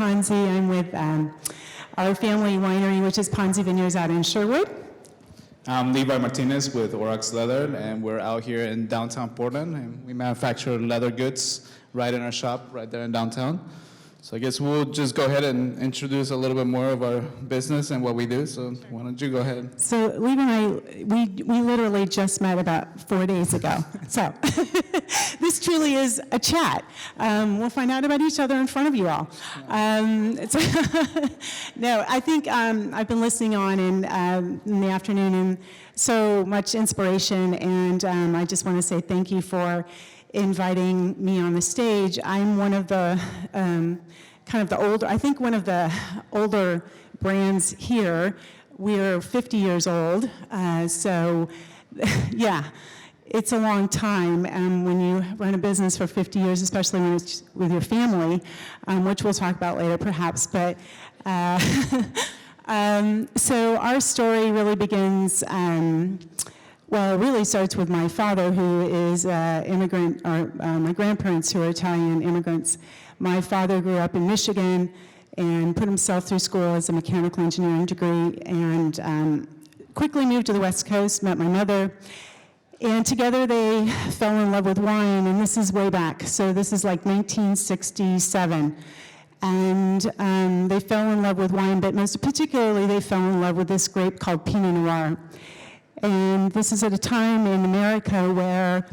Ponzi. I'm with our family winery, which is Ponzi Vineyards out in Sherwood. I'm Levi Martinez with Orox Leather, and we're out here in downtown Portland, and we manufacture leather goods right in our shop, right there in downtown. So I guess we'll just go ahead and introduce a little bit more of our business and what we do. So why don't you go ahead? So Levi and I, we literally just met about 4 days ago. So this truly is a chat. We'll find out about each other in front of you all. No, I think I've been listening on in the afternoon, and so much inspiration, and I just want to say thank you for inviting me on the stage. I'm one of the kind of the older, I think one of the older brands here. We're 50 years old, so yeah, it's a long time. When you run a business for 50 years, especially when it's with your family, which we'll talk about later perhaps, but so our story really begins, well, it really starts with my father, who is immigrant, or my grandparents who are Italian immigrants. My father grew up in Michigan and put himself through school as a mechanical engineering degree, and quickly moved to the West Coast, met my mother, and together they fell in love with wine, and this is way back. So this is like 1967. And they fell in love with wine, but most particularly they fell in love with this grape called Pinot Noir. And this is at a time in America where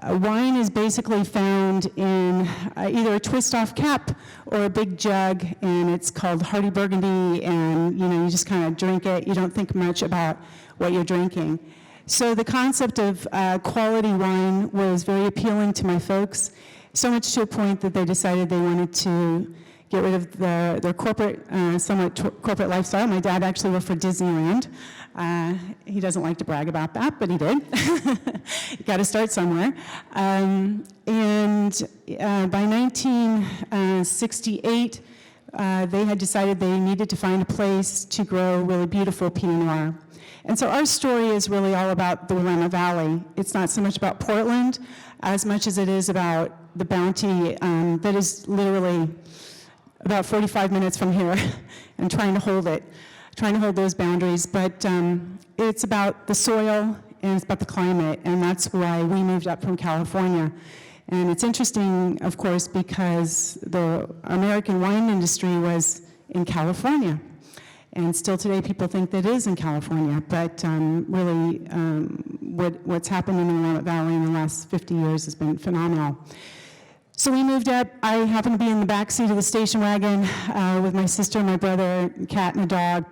wine is basically found in either a twist-off cap or a big jug, and it's called Hardy Burgundy, and you just kind of drink it. You don't think much about what you're drinking. So the concept of quality wine was very appealing to my folks, so much to a point that they decided they wanted to get rid of their corporate, somewhat corporate lifestyle. My dad actually worked for Disneyland. He doesn't like to brag about that, but he did. You got to start somewhere. And by 1968, they had decided they needed to find a place to grow really beautiful Pinot Noir. And so our story is really all about the Willamette Valley. It's not so much about Portland as much as it is about the bounty that is literally about 45 minutes from here, and trying to hold those boundaries. But it's about the soil, and it's about the climate, and that's why we moved up from California. And it's interesting, of course, because the American wine industry was in California. And still today, people think that it is in California, but really what's happened in the Willamette Valley in the last 50 years has been phenomenal. So we moved up. I happened to be in the back seat of the station wagon with my sister, my brother, a cat, and a dog,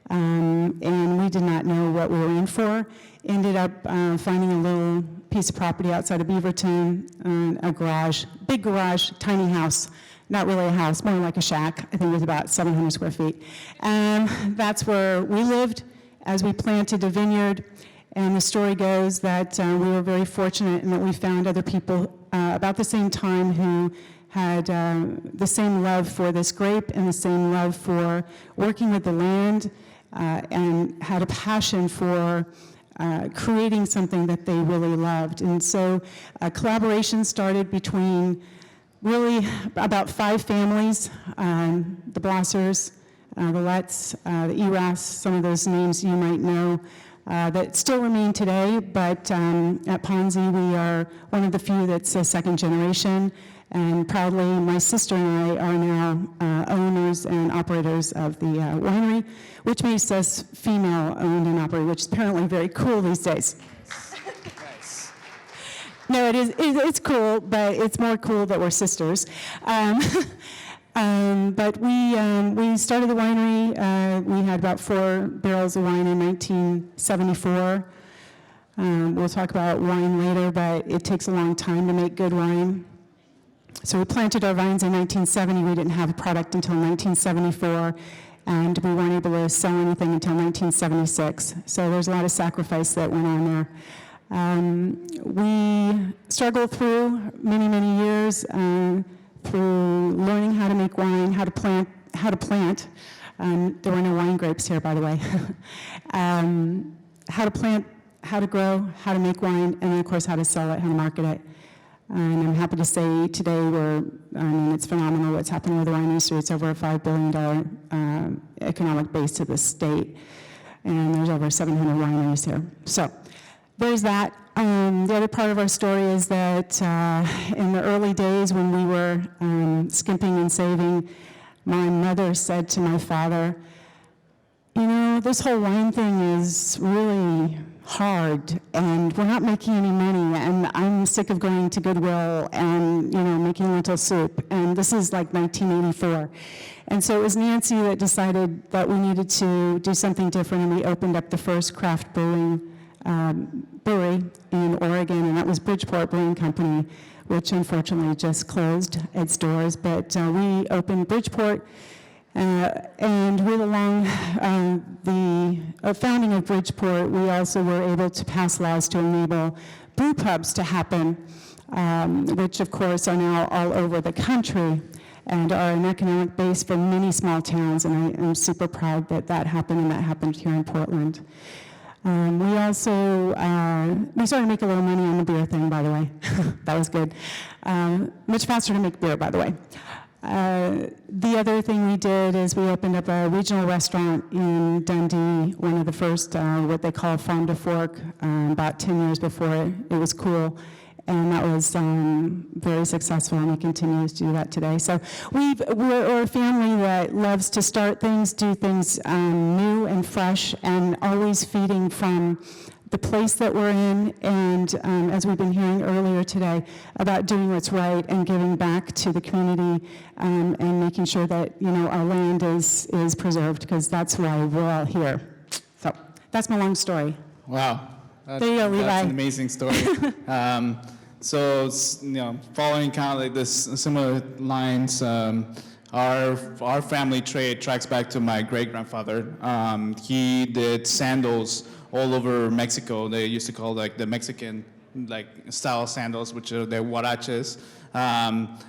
and we did not know what we were in for. Ended up finding a little piece of property outside of Beaverton, a garage, big garage, tiny house. Not really a house, more like a shack. I think it was about 700 square feet. That's where we lived as we planted a vineyard. And the story goes that we were very fortunate in that we found other people about the same time who had the same love for this grape and the same love for working with the land and had a passion for creating something that they really loved. And so a collaboration started between really about 5 families, the Blossers, the Letts, the Eras, some of those names you might know, that still remain today, but at Ponzi we are one of the few that's a second generation, and proudly my sister and I are now owners and operators of the winery, which makes us female owned and operated, which is apparently very cool these days. Nice. No, it's cool, but it's more cool that we're sisters. But we started the winery. We had about 4 barrels of wine in 1974. We'll talk about wine later, but it takes a long time to make good wine. So we planted our vines in 1970. We didn't have a product until 1974, and we weren't able to sell anything until 1976. So there's a lot of sacrifice that went on there. We struggled through many, many years through learning how to make wine, how to plant. There were no wine grapes here, by the way. How to plant, how to grow, how to make wine, and then of course how to sell it, how to market it. And I'm happy to say today it's phenomenal what's happening with the wine industry. It's over a $5 billion economic base to the state, and there's over 700 wineries here. So there's that. The other part of our story is that in the early days when we were skimping and saving, my mother said to my father, you know, this whole wine thing is really hard, and we're not making any money, and I'm sick of going to Goodwill and, you know, making lentil soup, and this is like 1984. And so it was Nancy that decided that we needed to do something different, and we opened up the first craft brewing brewery in Oregon, and that was Bridgeport Brewing Company, which unfortunately just closed its doors. But we opened Bridgeport, and right along the founding of Bridgeport, we also were able to pass laws to enable brew pubs to happen, which of course are now all over the country and are an economic base for many small towns, and I am super proud that that happened, and that happened here in Portland. We also, we started to make a little money on the beer thing, by the way. That was good. Much faster to make beer, by the way. The other thing we did is we opened up a regional restaurant in Dundee, one of the first, what they call farm to fork, about 10 years before it was cool. And that was very successful, and we continue to do that today. So we're a family that loves to start things, do things new and fresh, and always feeding from the place that we're in, and as we've been hearing earlier today, about doing what's right and giving back to the community, and making sure that, you know, our land is preserved, because that's why we're all here. So that's my long story. Wow. There you go, Levi. That's an amazing story. So, you know, following kind of like this similar lines, our family trade tracks back to my great-grandfather. He did sandals all over Mexico. They used to call like the Mexican like style sandals, which are their huaraches.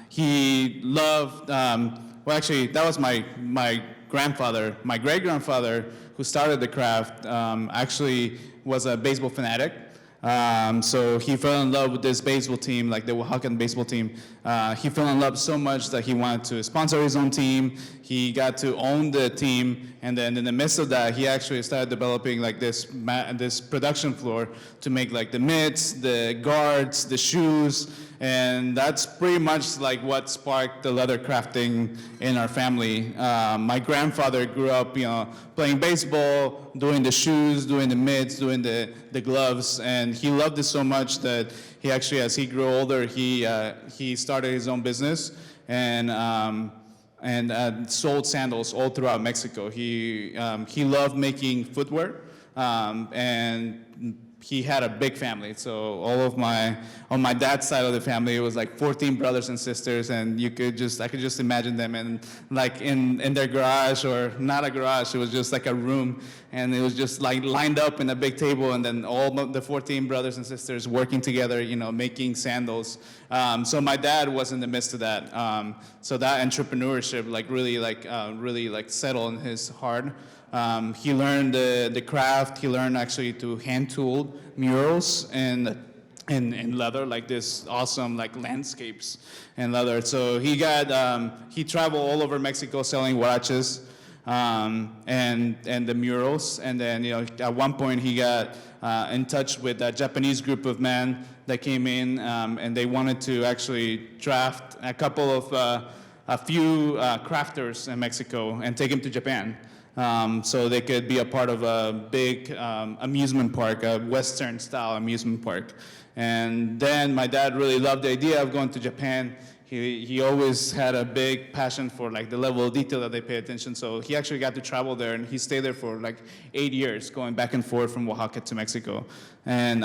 He loved, well, actually, that was my grandfather. My great-grandfather, who started the craft, actually was a baseball fanatic. So he fell in love with this baseball team, like the Oaxacan baseball team. He fell in love so much that he wanted to sponsor his own team. He got to own the team, and then in the midst of that, he actually started developing like this production floor to make like the mitts, the guards, the shoes, and that's pretty much like what sparked the leather crafting in our family. My grandfather grew up, you know, playing baseball, doing the shoes, doing the mitts, doing the gloves, and he loved it so much that he actually, as he grew older, he started his own business and sold sandals all throughout Mexico. He loved making footwear, and he had a big family. So on my dad's side of the family, it was like 14 brothers and sisters, and I could just imagine them in their garage, or not a garage, it was just like a room, and it was just like lined up in a big table, and then all the 14 brothers and sisters working together, you know, making sandals. So my dad was in the midst of that. So that entrepreneurship really settled in his heart. He learned the craft. He learned actually to hand tool murals and leather, like this awesome like landscapes in leather. So he traveled all over Mexico selling huaraches and the murals. And then, you know, at one point he got in touch with a Japanese group of men that came in, and they wanted to actually draft a few crafters in Mexico and take them to Japan. So they could be a part of a big amusement park, a Western-style amusement park. And then my dad really loved the idea of going to Japan. He always had a big passion for like the level of detail that they pay attention. So he actually got to travel there, and he stayed there for like 8 years, going back and forth from Oaxaca to Mexico. And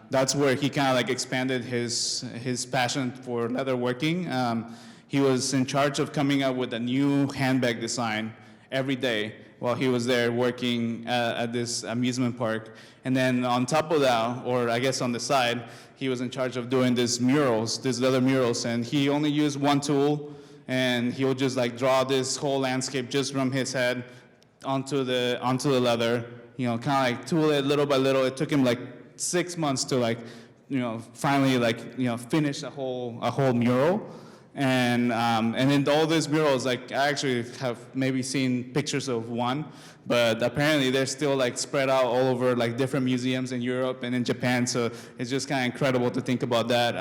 that's where he kind of like expanded his passion for leatherworking. He was in charge of coming up with a new handbag design every day while he was there working at this amusement park. And then on top of that, or I guess on the side, he was in charge of doing these leather murals, and he only used one tool, and he would just like draw this whole landscape just from his head onto the leather, you know, kind of like tool it little by little. It took him like 6 months to like finally finish a whole mural. And in all these murals, like I actually have maybe seen pictures of one, but apparently they're still like spread out all over like different museums in Europe and in Japan. So it's just kind of incredible to think about that.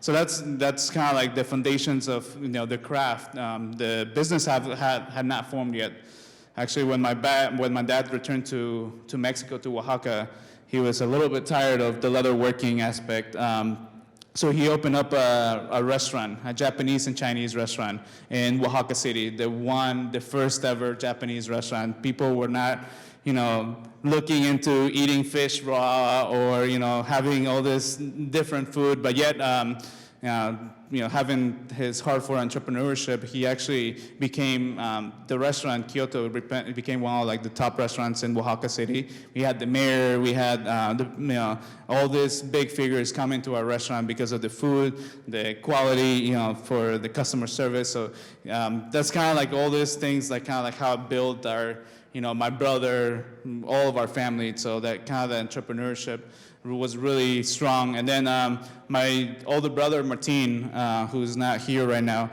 So that's kind of like the foundations of the craft. The business had not formed yet. Actually, when my dad returned to Mexico, to Oaxaca, he was a little bit tired of the leather working aspect. So he opened up a restaurant, a Japanese and Chinese restaurant in Oaxaca City, the first ever Japanese restaurant. People were not, looking into eating fish raw or, having all this different food, but yet, having his heart for entrepreneurship, he actually became the restaurant Kyoto became one of like the top restaurants in Oaxaca City. We had the mayor, we had all these big figures coming to our restaurant because of the food, the quality, for the customer service. So that's kind of like all these things, like kind of like how it built our, my brother, all of our family. So that kind of the entrepreneurship was really strong. And then my older brother, Martin, who's not here right now,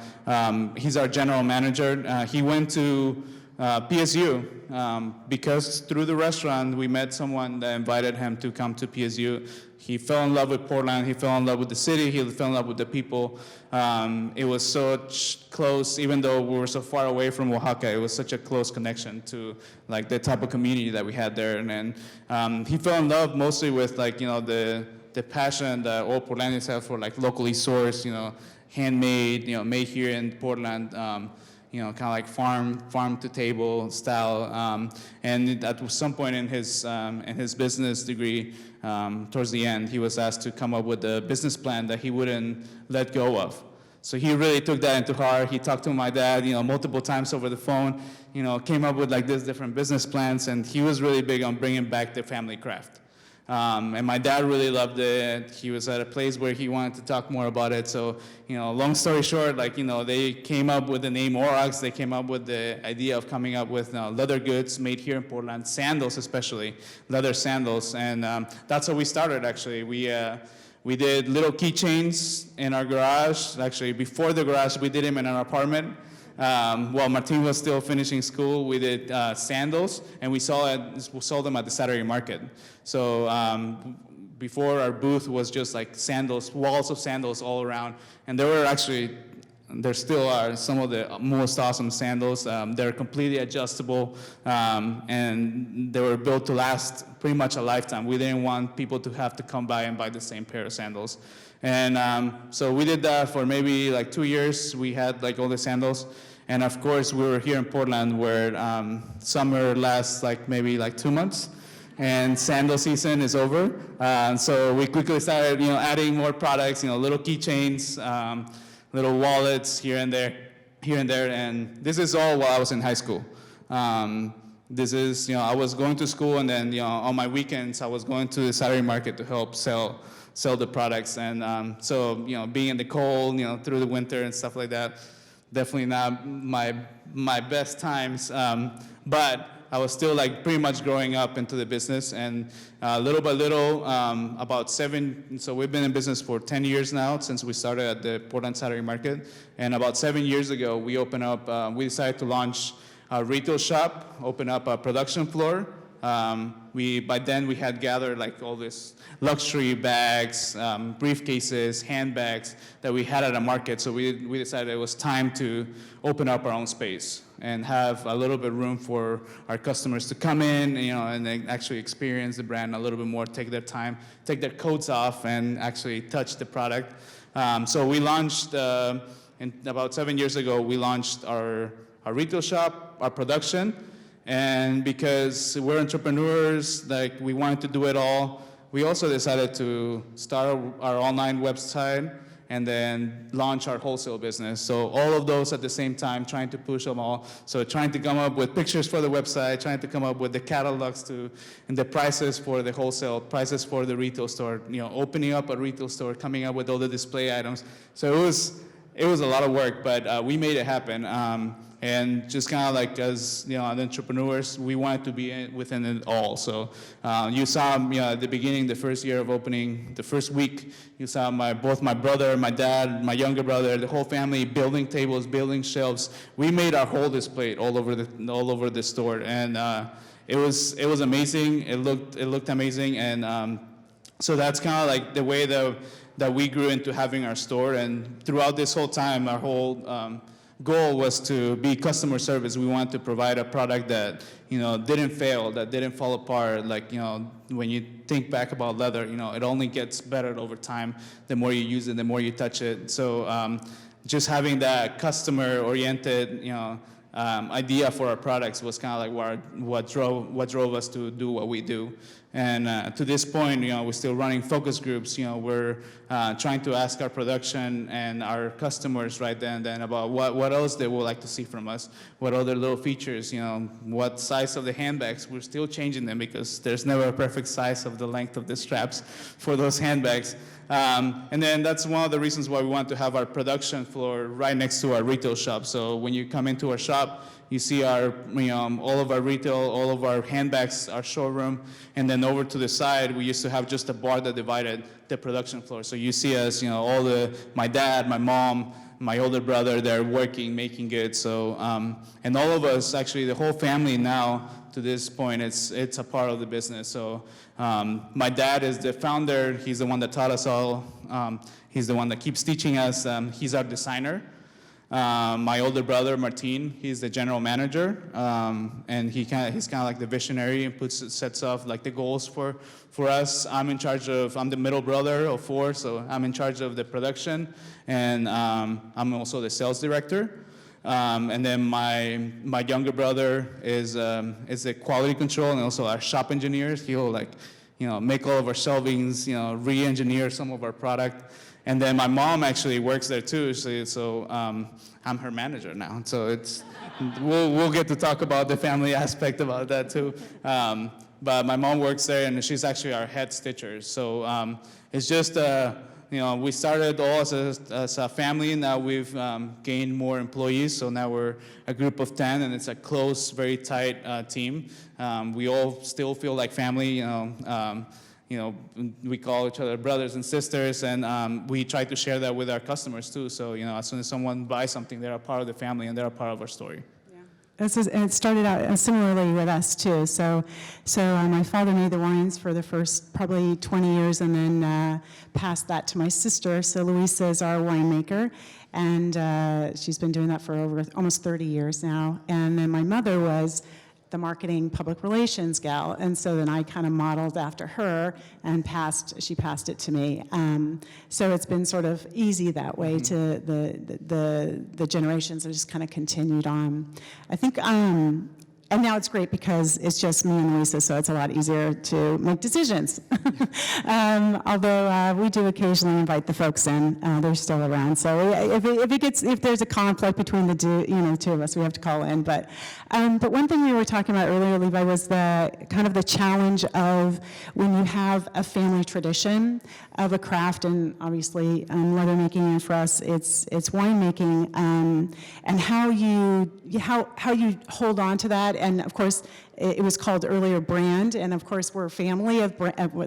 he's our general manager. He went to PSU because through the restaurant, we met someone that invited him to come to PSU. He fell in love with Portland. He fell in love with the city. He fell in love with the people. It was such close, even though we were so far away from Oaxaca, it was such a close connection to like the type of community that we had there. And then he fell in love mostly with like, the passion that all Portlandians have for like locally sourced, handmade, made here in Portland. Kind of like farm to table style. And at some point in his business degree, towards the end, he was asked to come up with a business plan that he wouldn't let go of. So he really took that into heart. He talked to my dad, multiple times over the phone, came up with like these different business plans, and he was really big on bringing back the family craft. And my dad really loved it. He was at a place where he wanted to talk more about it. So, long story short, like, they came up with the name Orox. They came up with the idea of coming up with leather goods made here in Portland, sandals especially, leather sandals. And that's how we started, actually. We did little keychains in our garage. Actually, before the garage, we did them in an apartment. While Martin was still finishing school, we did sandals, and we sold them at the Saturday market. So before, our booth was just like sandals, walls of sandals all around, and there still are some of the most awesome sandals. They're completely adjustable, and they were built to last pretty much a lifetime. We didn't want people to have to come by and buy the same pair of sandals. And so we did that for maybe like 2 years. We had like all the sandals. And of course, we were here in Portland where summer lasts like maybe like 2 months. And sandal season is over. So we quickly started, adding more products, little keychains, little wallets here and there. And this is all while I was in high school. This is, I was going to school, and then, on my weekends, I was going to the Saturday market to help sell the products. And so, being in the cold, through the winter and stuff like that, definitely not my best times. But I was still like pretty much growing up into the business, and little by little, so we've been in business for 10 years now, since we started at the Portland Saturday Market. And about 7 years ago, we we decided to launch a retail shop, open up a production floor. By then we had gathered like all this luxury bags, briefcases, handbags that we had at a market. So we decided it was time to open up our own space and have a little bit of room for our customers to come in, and they actually experience the brand a little bit more, take their time, take their coats off, and actually touch the product. So we launched, about 7 years ago, we launched our retail shop, our production. And because we're entrepreneurs, like we wanted to do it all, we also decided to start our online website and then launch our wholesale business. So all of those at the same time, trying to push them all. So trying to come up with pictures for the website, trying to come up with the catalogs and the prices for the wholesale, prices for the retail store, opening up a retail store, coming up with all the display items. So it was a lot of work, but we made it happen. And just kind of like as entrepreneurs, we wanted to be within it all. So you saw at the beginning, the first year of opening, the first week, you saw both my brother, my dad, my younger brother, the whole family building tables, building shelves. We made our whole display all over the store, and it was amazing. It looked amazing, and so that's kind of like the way that we grew into having our store. And throughout this whole time, our whole goal was to be customer service. We wanted to provide a product that didn't fail, that didn't fall apart. Like when you think back about leather, it only gets better over time. The more you use it, the more you touch it. So just having that customer-oriented, idea for our products was kind of like what drove us to do what we do. And to this point, we're still running focus groups. We're trying to ask our production and our customers right then about what else they would like to see from us, what other little features, what size of the handbags. We're still changing them because there's never a perfect size of the length of the straps for those handbags. And then that's one of the reasons why we want to have our production floor right next to our retail shop. So when you come into our shop, you see our, all of our retail, all of our handbags, our showroom, and then over to the side, we used to have just a bar that divided the production floor. So you see us, my dad, my mom, my older brother, they're working, making goods. So, and all of us, actually, the whole family now, to this point, it's a part of the business. So my dad is the founder. He's the one that taught us all. He's the one that keeps teaching us. He's our designer. My older brother, Martin, he's the general manager, and he's kind of like the visionary and sets off like the goals for us. I'm the middle brother of four, so I'm in charge of the production, and I'm also the sales director. And then my younger brother is the quality control and also our shop engineers. He'll make all of our shelvings, re-engineer some of our product. And then my mom actually works there too, so I'm her manager now. So we'll get to talk about the family aspect about that too. But my mom works there, and she's actually our head stitcher. So it's just we started all as a family. Now we've gained more employees, so now we're a group of 10, and it's a close, very tight team. We all still feel like family. We call each other brothers and sisters, and we try to share that with our customers too. So, as soon as someone buys something, they're a part of the family and they're a part of our story. And it started out similarly with us too. So my father made the wines for the first probably 20 years, and then passed that to my sister. So Luisa is our winemaker, and she's been doing that for over almost 30 years now. And then my mother was the marketing public relations gal, and so then I kind of modeled after her and she passed it to me. So it's been sort of easy that way to the generations have just kind of continued on. I think and now it's great because it's just me and Lisa, so it's a lot easier to make decisions. Although we do occasionally invite the folks in, they're still around. So if there's a conflict between the two of us, we have to call in. But one thing we were talking about earlier, Levi, was the kind of the challenge of when you have a family tradition of a craft, and obviously leather making, and for us it's winemaking, and how you hold on to that. And of course, it was called earlier brand, and of course we're a family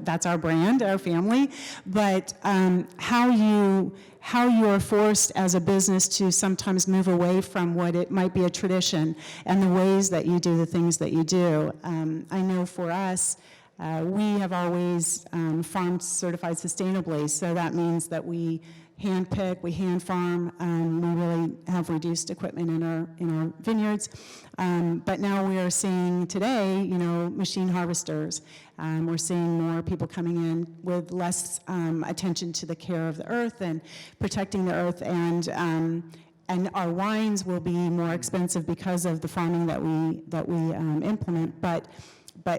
that's our brand, our family. But how you are forced as a business to sometimes move away from what it might be a tradition and the ways that you do the things that you do. I know for us, we have always farmed certified sustainably, so that means that we hand pick, we hand farm. We really have reduced equipment in our vineyards, but now we are seeing today, machine harvesters. We're seeing more people coming in with less attention to the care of the earth and protecting the earth, and our wines will be more expensive because of the farming that we implement, but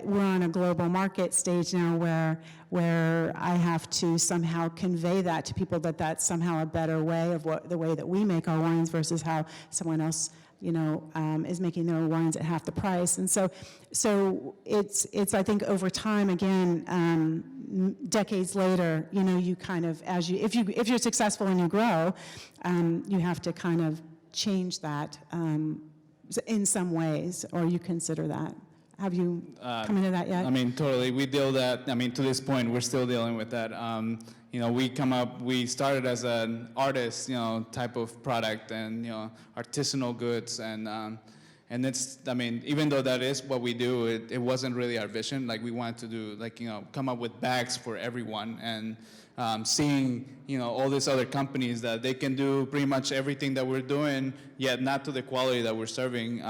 we're on a global market stage now where I have to somehow convey that to people that that's somehow a better way of the way that we make our wines versus how someone else, is making their wines at half the price. And so it's I think over time, again, decades later, you kind of, if you're successful and you grow, you have to kind of change that in some ways, or you consider that? Have you come into that yet? I mean, totally. We deal that. I mean, to this point, we're still dealing with that. You know, we started as an artist, you know, type of product, and you know, artisanal goods, and it's, I mean, even though that is what we do, it wasn't really our vision. Like, we wanted to do, like, you know, come up with bags for everyone, and seeing, you know, all these other companies that they can do pretty much everything that we're doing, yet not to the quality that we're serving,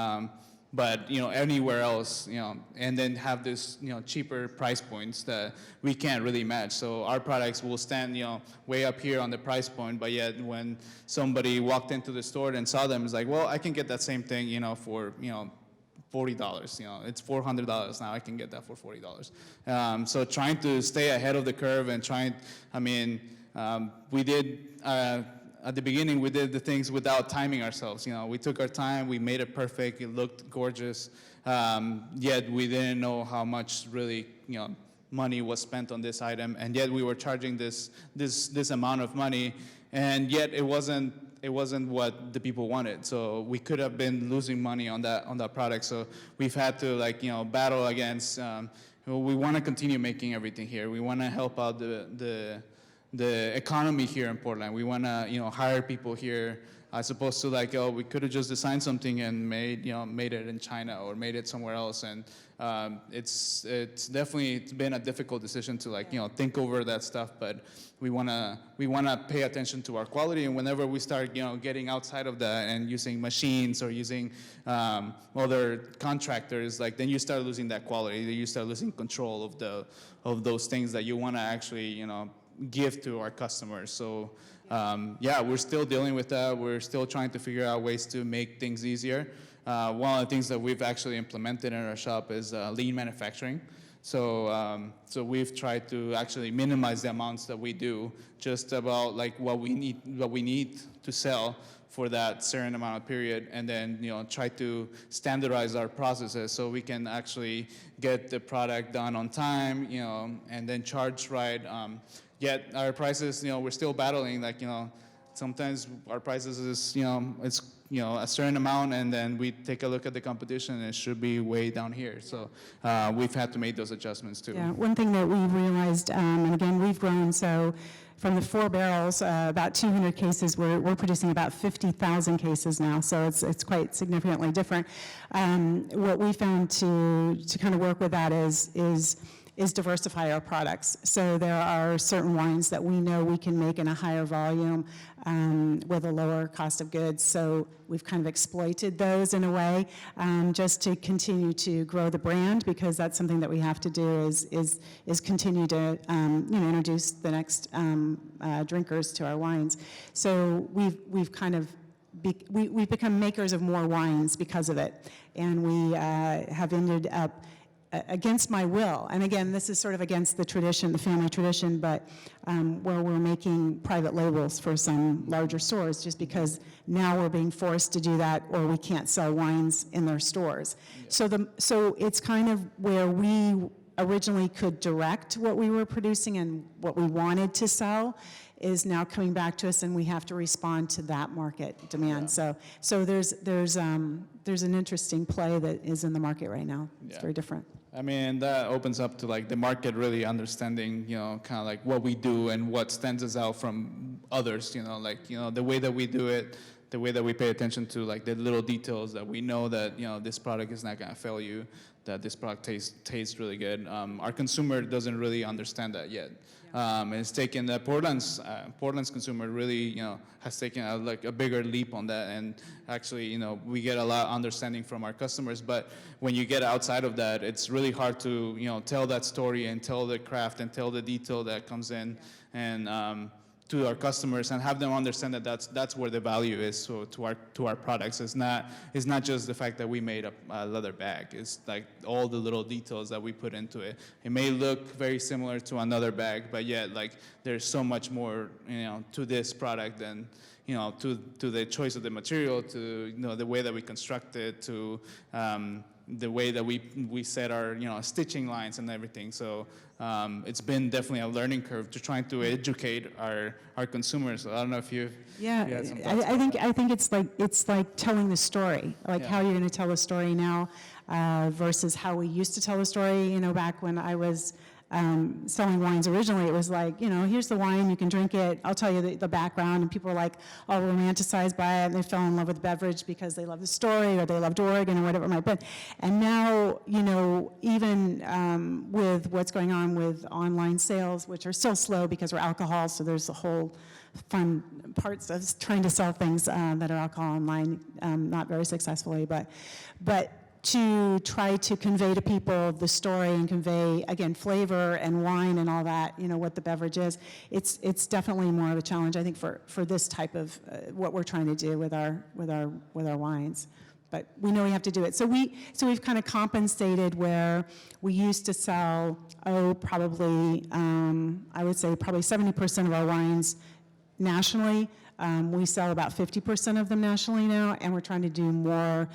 but, you know, anywhere else, you know, and then have this, you know, cheaper price points that we can't really match. So our products will stand, you know, way up here on the price point, but yet when somebody walked into the store and saw them, it's like, well, I can get that same thing, you know, for, you know, $40, you know, it's $400 now, I can get that for $40. So trying to stay ahead of the curve and we did, at the beginning, we did the things without timing ourselves. You know, we took our time, we made it perfect, it looked gorgeous, yet we didn't know how much really, you know, money was spent on this item, and yet we were charging this amount of money, and yet it wasn't what the people wanted. So we could have been losing money on that product. So we've had to, like, you know, battle against. We want to continue making everything here. We want to help out the economy here in Portland. We want to, you know, hire people here, as opposed to, like, oh, we could have just designed something and made it in China or made it somewhere else. And it's definitely been a difficult decision to, like, you know, think over that stuff. But we wanna pay attention to our quality. And whenever we start, you know, getting outside of that and using machines or using other contractors, like, then you start losing that quality. You start losing control of those things that you want to actually, you know, give to our customers. So yeah, we're still dealing with that. We're still trying to figure out ways to make things easier. One of the things that we've actually implemented in our shop is lean manufacturing. So we've tried to actually minimize the amounts that we do, just about like what we need to sell for that certain amount of period, and then, you know, try to standardize our processes so we can actually get the product done on time, you know, and then charge right. Yet our prices, you know, we're still battling, like, you know, sometimes our prices is, you know, it's, you know, a certain amount, and then we take a look at the competition and it should be way down here. So we've had to make those adjustments too. Yeah, one thing that we've realized, and again, we've grown, so from the 4 barrels, about 200 cases, we're producing about 50,000 cases now, so it's quite significantly different. What we found to kind of work with that is diversify our products. So there are certain wines that we know we can make in a higher volume with a lower cost of goods. So we've kind of exploited those in a way, just to continue to grow the brand, because that's something that we have to do is continue to introduce the next drinkers to our wines. So we've kind of we've become makers of more wines because of it, and we have ended up, against my will, and again, this is sort of against the tradition, the family tradition, but where we're making private labels for some larger stores, just because now we're being forced to do that, or we can't sell wines in their stores. Yeah. So it's kind of where we originally could direct what we were producing and what we wanted to sell is now coming back to us, and we have to respond to that market demand. Yeah. So there's an interesting play that is in the market right now. It's very different. I mean, that opens up to, like, the market really understanding, you know, kind of like what we do and what stands us out from others, you know, like, you know, the way that we do it, the way that we pay attention to, like, the little details that we know that, you know, this product is not going to fail you, that this product tastes really good. Our consumer doesn't really understand that yet. It's taken that Portland's consumer really, you know, has taken a bigger leap on that, and actually, you know, we get a lot of understanding from our customers. But when you get outside of that, it's really hard to, you know, tell that story and tell the craft and tell the detail that comes in, and to our customers, and have them understand that that's where the value is. So to our products, it's not just the fact that we made a leather bag. It's like all the little details that we put into it. It may look very similar to another bag, but yet, like, there's so much more, you know, to this product than, you know, to the choice of the material, to, you know, the way that we construct it, to the way that we set our stitching lines and everything. So it's been definitely a learning curve to trying to educate our consumers. So I don't know if you had some thoughts I about think that. it's like telling the story, like how you're going to tell the story now versus how we used to tell the story. Back when I was selling wines originally, it was like, here's the wine, you can drink it, I'll tell you the background, and people were like all romanticized by it, and they fell in love with the beverage because they loved the story or they loved Oregon or whatever it might be. And now, even with what's going on with online sales, which are still slow because we're alcohol, so there's a whole fun parts of trying to sell things that are alcohol online, not very successfully, but to try to convey to people the story and convey, again, flavor and wine and all that, what the beverage is, it's definitely more of a challenge, I think, for this type of what we're trying to do with our wines. But we know we have to do it. So we've kind of compensated where we used to sell, probably, I would say probably 70% of our wines nationally. We sell about 50% of them nationally now, and we're trying to do more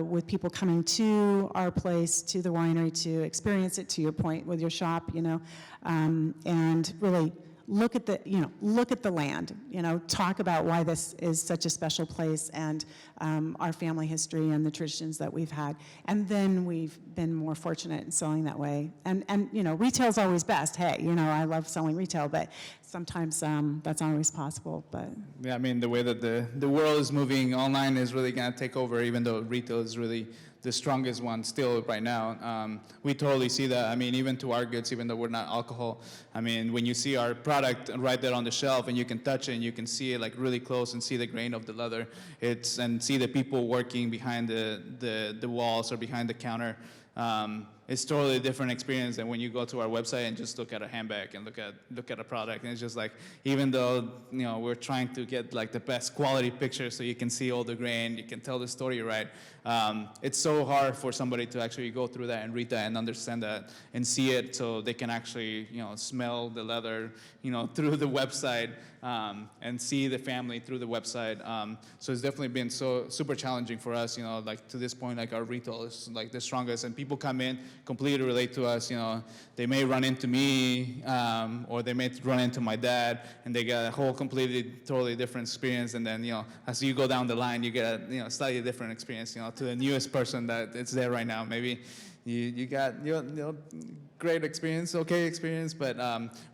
with people coming to our place, to the winery, to experience it, to your point with your shop, and really look at the land, talk about why this is such a special place and our family history and the traditions that we've had. And then we've been more fortunate in selling that way. And retail's always best. Hey, I love selling retail, but sometimes that's not always possible. But yeah, I mean, the way that the world is moving, online is really going to take over, even though retail is really the strongest one still right now. We totally see that. I mean, even to our goods, even though we're not alcohol, I mean, when you see our product right there on the shelf and you can touch it and you can see it like really close and see the grain of the leather, and see the people working behind the walls or behind the counter, it's totally a different experience than when you go to our website and just look at a handbag and look at a product. And it's just like, even though we're trying to get like the best quality picture so you can see all the grain, you can tell the story right. It's so hard for somebody to actually go through that and read that and understand that and see it, so they can actually smell the leather through the website and see the family through the website. So it's definitely been so super challenging for us. Like to this point, like our retail is like the strongest, and people come in completely relate to us. They may run into me or they may run into my dad, and they get a whole totally different experience. And then as you go down the line, you get a slightly different experience. To the newest person that it's there right now, maybe you got great experience, okay experience, but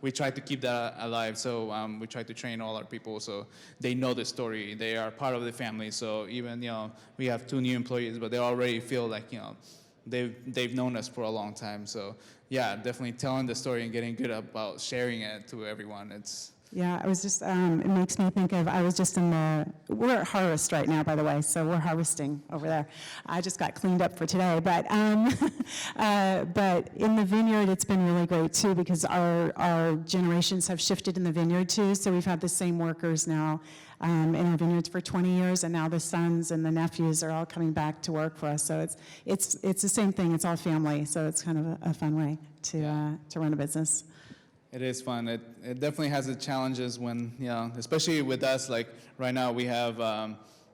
we try to keep that alive. So we try to train all our people so they know the story. They are part of the family. So even we have 2 new employees, but they already feel like they've known us for a long time. So yeah, definitely telling the story and getting good about sharing it to everyone. Yeah, I was just, it makes me think of, I was just we're at harvest right now, by the way, so we're harvesting over there. I just got cleaned up for today, but in the vineyard, it's been really great too, because our generations have shifted in the vineyard too, so we've had the same workers now in our vineyards for 20 years, and now the sons and the nephews are all coming back to work for us, so it's the same thing, it's all family, so it's kind of a fun way to run a business. It is fun. It definitely has its challenges when, especially with us, like right now we have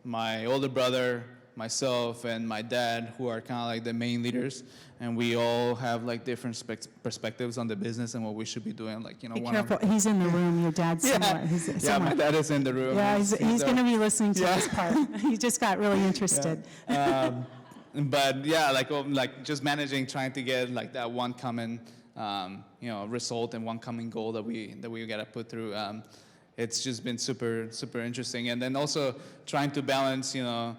my older brother, myself, and my dad, who are kind of like the main leaders, and we all have like different perspectives on the business and what we should be doing. Like, be careful, he's in the room, your dad's somewhere. Yeah, my dad is in the room. Yeah, he's going to be listening to this part. He just got really interested. Yeah. But yeah, like just managing, trying to get like that one common result and one common goal that we got to put through. It's just been super interesting, and then also trying to balance the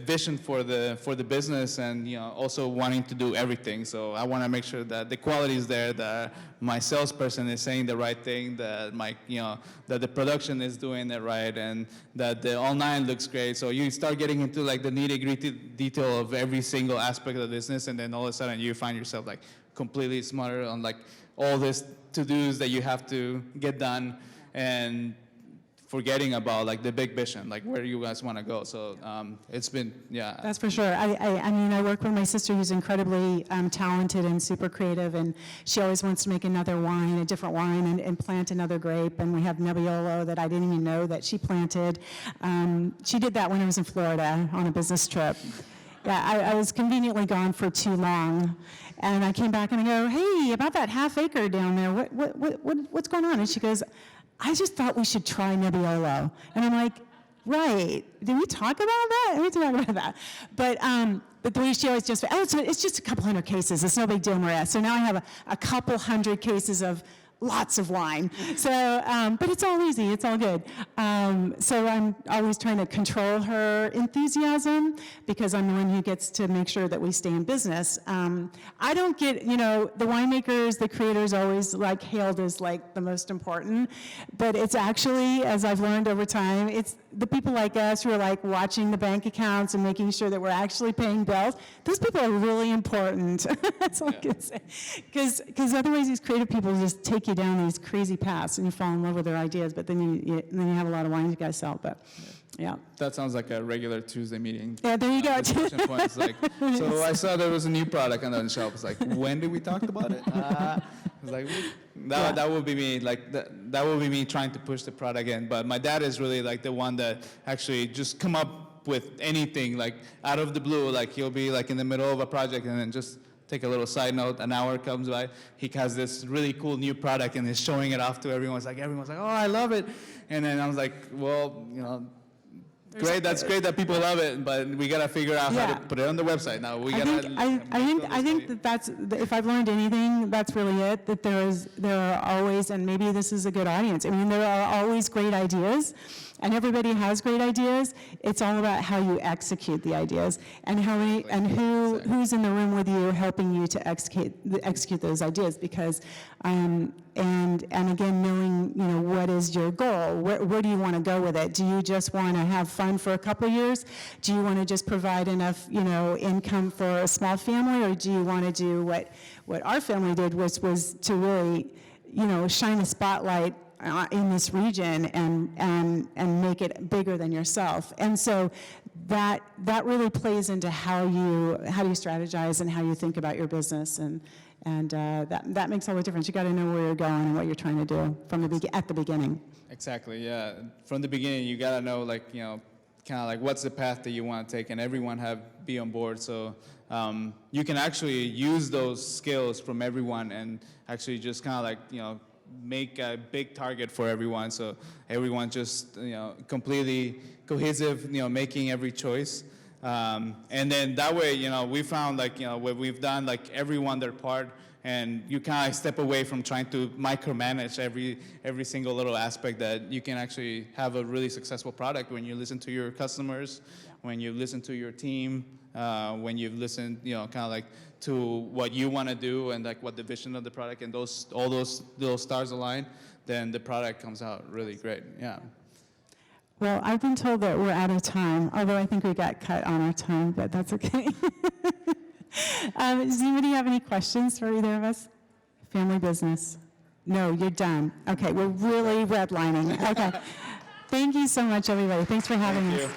vision for the business and also wanting to do everything. So I want to make sure that the quality is there, that my salesperson is saying the right thing, that that the production is doing it right, and that the online looks great. So you start getting into like the nitty-gritty detail of every single aspect of the business, and then all of a sudden you find yourself like completely smarter on like all this to-dos that you have to get done, and forgetting about like the big vision, like where you guys want to go. So it's been, yeah. That's for sure. I mean, I work with my sister who's incredibly talented and super creative, and she always wants to make another wine, a different wine, and plant another grape. And we have Nebbiolo that I didn't even know that she planted. She did that when I was in Florida on a business trip. I was conveniently gone for too long. And I came back and I go, hey, about that half acre down there, what's going on? And she goes, I just thought we should try Nebbiolo. And I'm like, right, did we talk about that? We talked about that. But the way she always just, it's just a couple hundred cases. It's no big deal, Maria. So now I have a couple hundred cases of lots of wine. So, but it's all easy, it's all good. So I'm always trying to control her enthusiasm because I'm the one who gets to make sure that we stay in business. I don't get, the winemakers, the creators always hailed as the most important, but it's actually, as I've learned over time, it's the people like us who are watching the bank accounts and making sure that we're actually paying bills. Those people are really important. That's all I can say. Because otherwise these creative people just take you down these crazy paths and you fall in love with their ideas, but then you have a lot of wine you guys sell. But yeah. That sounds like a regular Tuesday meeting. Yeah, there you go. Discussion points, so I saw there was a new product on the shelf. It's when did we talk about it? It's that would be me. That would be me trying to push the product in. But my dad is really the one that actually just come up with anything out of the blue. He'll be in the middle of a project and then just take a little side note. An hour comes by, he has this really cool new product and is showing it off to everyone. Everyone's like, oh, I love it. And then I was like, well, great, that's great that people love it, but we gotta figure out how to put it on the website now. I think that's, if I've learned anything, that's really it, that there are always, and maybe this is a good audience, there are always great ideas, and everybody has great ideas. It's all about how you execute the ideas and who's in the room with you helping you to execute those ideas, because and again, knowing what is your goal, where do you want to go with it? Do you just want to have fun for a couple of years? Do you want to just provide enough income for a small family, or do you want to do what our family did, was to really shine a spotlight in this region and make it bigger than yourself? And so that really plays into how you strategize and how you think about your business, and that makes all the difference. You got to know where you're going and what you're trying to do at the beginning. Exactly, yeah. From the beginning, you got to know, kind of what's the path that you want to take, and everyone be on board. So you can actually use those skills from everyone and actually just kind of make a big target for everyone. So everyone just completely cohesive, making every choice. And then that way, we found what we've done, everyone their part, and you kind of step away from trying to micromanage every single little aspect, that you can actually have a really successful product when you listen to your customers, when you listen to your team, when you've listened, kind of to what you want to do and what the vision of the product, and all those little stars align, then the product comes out really great. Yeah. Well, I've been told that we're out of time, although I think we got cut on our time, but that's okay. Does anybody have any questions for either of us? Family business? No, you're done. Okay, we're really redlining. Okay. Thank you so much, everybody. Thanks for having us.